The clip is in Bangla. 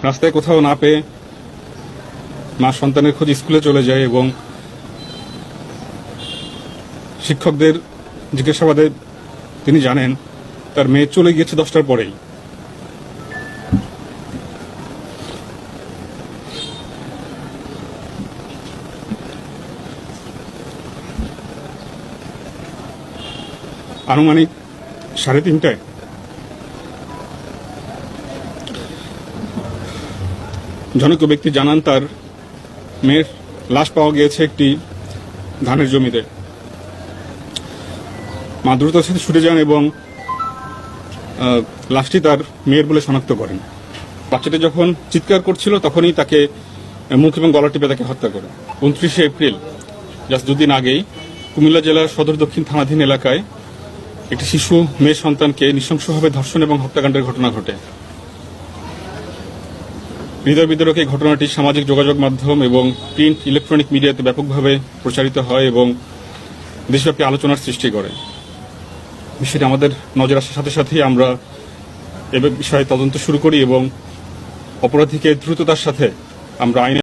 রাস্তায় কোথাও না পেয়ে মা সন্তানের খোঁজ স্কুলে চলে যায় এবং শিক্ষকদের জিজ্ঞাসাবাদে তিনি জানেন তার মেয়ে চলে গিয়েছে 10টার পরেই। আনুমানিক 3:30টায় জনৈক ব্যক্তি জানান তার মেয়ের লাশ পাওয়া গিয়েছে একটি ধানের জমিতে। মা দ্রুততার সাথে ছুটে যান এবং লাশটি তার মেয়ের বলে শনাক্ত করেন। বাচ্চাটি যখন চিৎকার করছিল তখনই তাকে মুখ এবং গলা টিপে তাকে হত্যা করে। 29শে এপ্রিল জাস্ট দুদিন আগেই কুমিল্লা জেলার সদর দক্ষিণ থানাধীন এলাকায় একটি শিশু মেয়ে সন্তানকে নৃশংসভাবে ধর্ষণ এবং হত্যাকাণ্ডের ঘটনা ঘটে। হৃদয় বিদারক এই ঘটনাটি সামাজিক যোগাযোগ মাধ্যম এবং প্রিন্ট ইলেকট্রনিক মিডিয়াতে ব্যাপকভাবে প্রচারিত হয় এবং দেশব্যাপী আলোচনার সৃষ্টি করে। বিষয়টি আমাদের নজর আসার সাথে সাথেই আমরা এ বিষয়ে তদন্ত শুরু করি এবং অপরাধীকে দ্রুততার সাথে আমরা আইনে